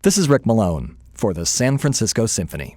This is Rick Malone for the San Francisco Symphony.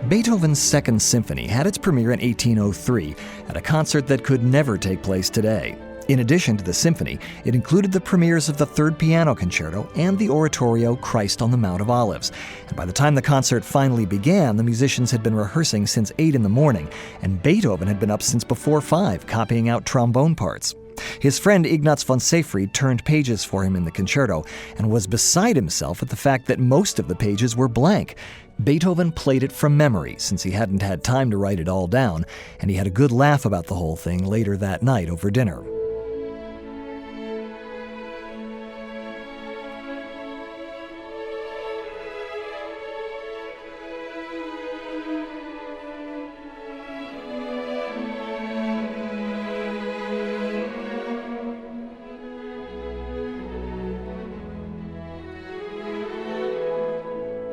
Beethoven's Second Symphony had its premiere in 1803 at a concert that could never take place today. In addition to the symphony, it included the premieres of the Third Piano Concerto and the oratorio Christ on the Mount of Olives. And by the time the concert finally began, the musicians had been rehearsing since 8 in the morning, and Beethoven had been up since before 5, copying out trombone parts. His friend Ignaz von Seyfried turned pages for him in the concerto and was beside himself at the fact that most of the pages were blank. Beethoven played it from memory since he hadn't had time to write it all down, and he had a good laugh about the whole thing later that night over dinner.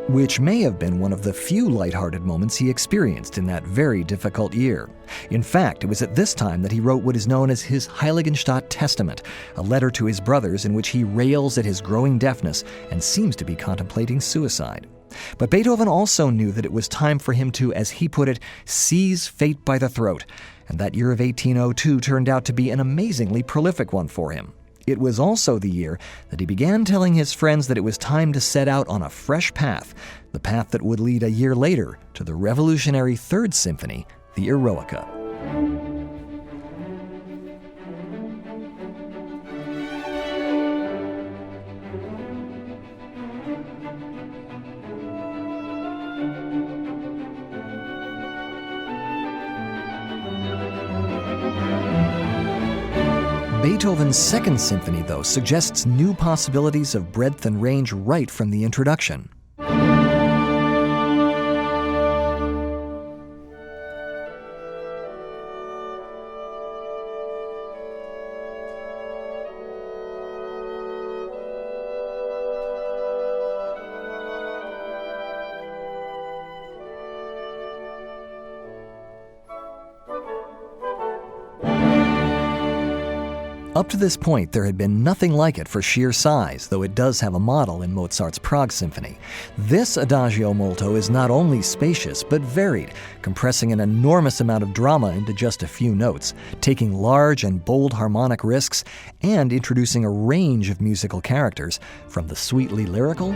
Which may have been one of the few lighthearted moments he experienced in that very difficult year. In fact, it was at this time that he wrote what is known as his Heiligenstadt Testament, a letter to his brothers in which he rails at his growing deafness and seems to be contemplating suicide. But Beethoven also knew that it was time for him to, as he put it, seize fate by the throat, and that year of 1802 turned out to be an amazingly prolific one for him. It was also the year that he began telling his friends that it was time to set out on a fresh path, the path that would lead a year later to the revolutionary Third Symphony, the Eroica. Beethoven's Second Symphony, though, suggests new possibilities of breadth and range right from the introduction. Up to this point, there had been nothing like it for sheer size, though it does have a model in Mozart's Prague Symphony. This Adagio molto is not only spacious, but varied, compressing an enormous amount of drama into just a few notes, taking large and bold harmonic risks, and introducing a range of musical characters, from the sweetly lyrical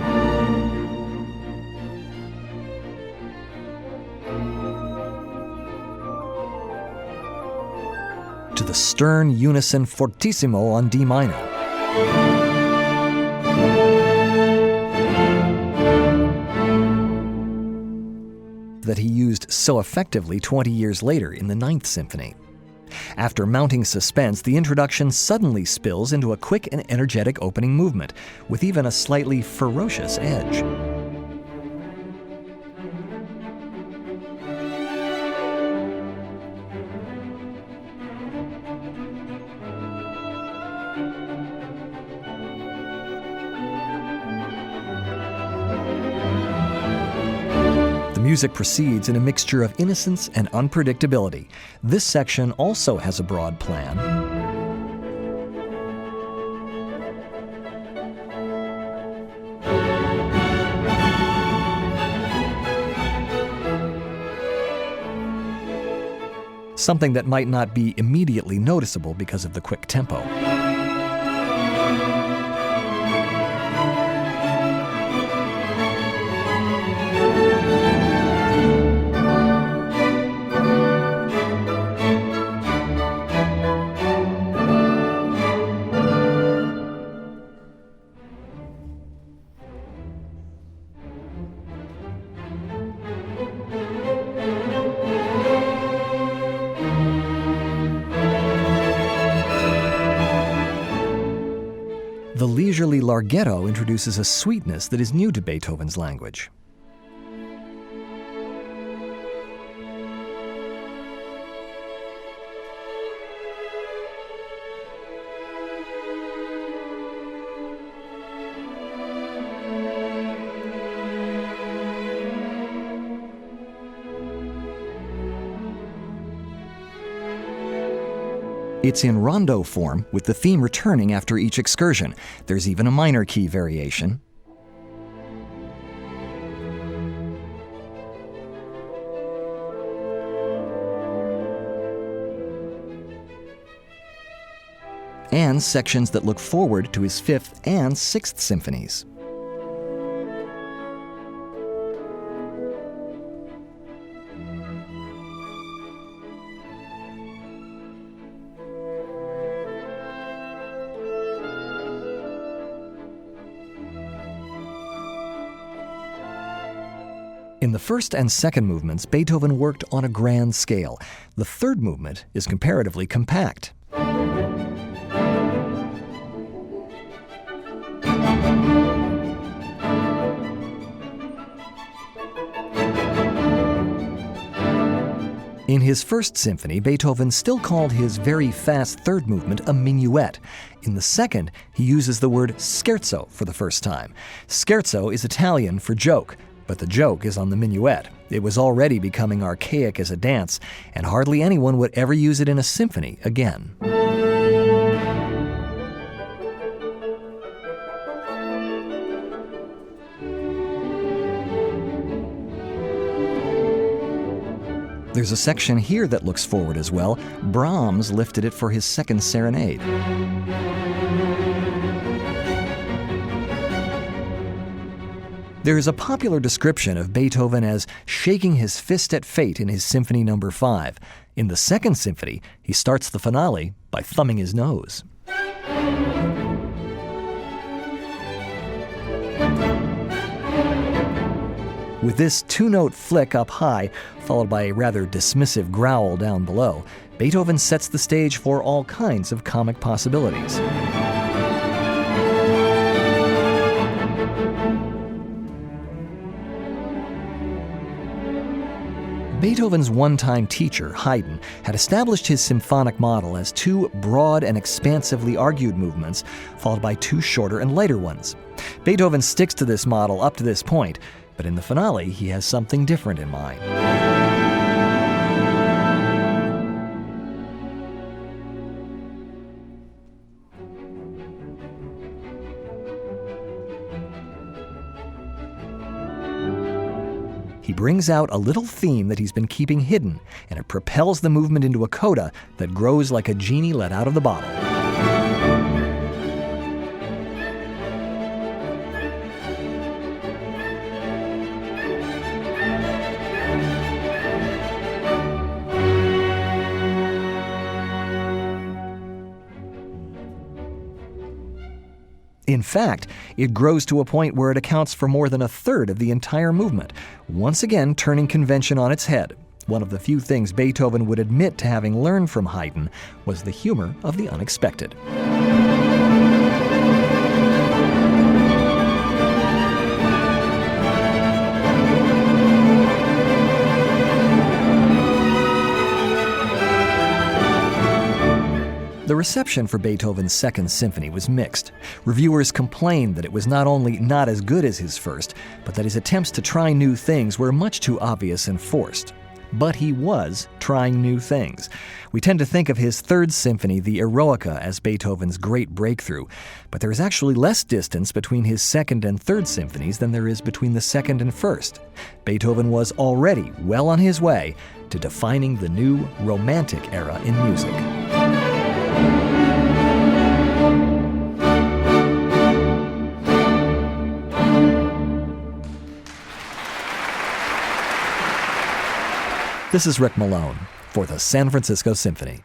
to the stern unison fortissimo on D minor. That he used so effectively 20 years later in the Ninth Symphony. After mounting suspense, the introduction suddenly spills into a quick and energetic opening movement, with even a slightly ferocious edge. Music proceeds in a mixture of innocence and unpredictability. This section also has a broad plan, something that might not be immediately noticeable because of the quick tempo. The leisurely larghetto introduces a sweetness that is new to Beethoven's language. It's in rondo form, with the theme returning after each excursion. There's even a minor key variation. And sections that look forward to his Fifth and Sixth Symphonies. In the first and second movements, Beethoven worked on a grand scale. The third movement is comparatively compact. In his first symphony, Beethoven still called his very fast third movement a minuet. In the second, he uses the word scherzo for the first time. Scherzo is Italian for joke, but the joke is on the minuet. It was already becoming archaic as a dance, and hardly anyone would ever use it in a symphony again. There's a section here that looks forward as well. Brahms lifted it for his second serenade. There is a popular description of Beethoven as shaking his fist at fate in his Symphony No. 5. In the second symphony, he starts the finale by thumbing his nose. With this two-note flick up high, followed by a rather dismissive growl down below, Beethoven sets the stage for all kinds of comic possibilities. Beethoven's one-time teacher, Haydn, had established his symphonic model as two broad and expansively argued movements, followed by two shorter and lighter ones. Beethoven sticks to this model up to this point, but in the finale, he has something different in mind. He brings out a little theme that he's been keeping hidden, and it propels the movement into a coda that grows like a genie let out of the bottle. In fact, it grows to a point where it accounts for more than a third of the entire movement, once again turning convention on its head. One of the few things Beethoven would admit to having learned from Haydn was the humor of the unexpected. The reception for Beethoven's Second Symphony was mixed. Reviewers complained that it was not only not as good as his first, but that his attempts to try new things were much too obvious and forced. But he was trying new things. We tend to think of his Third Symphony, the Eroica, as Beethoven's great breakthrough, but there is actually less distance between his Second and Third Symphonies than there is between the Second and First. Beethoven was already well on his way to defining the new Romantic era in music. This is Rick Malone for the San Francisco Symphony.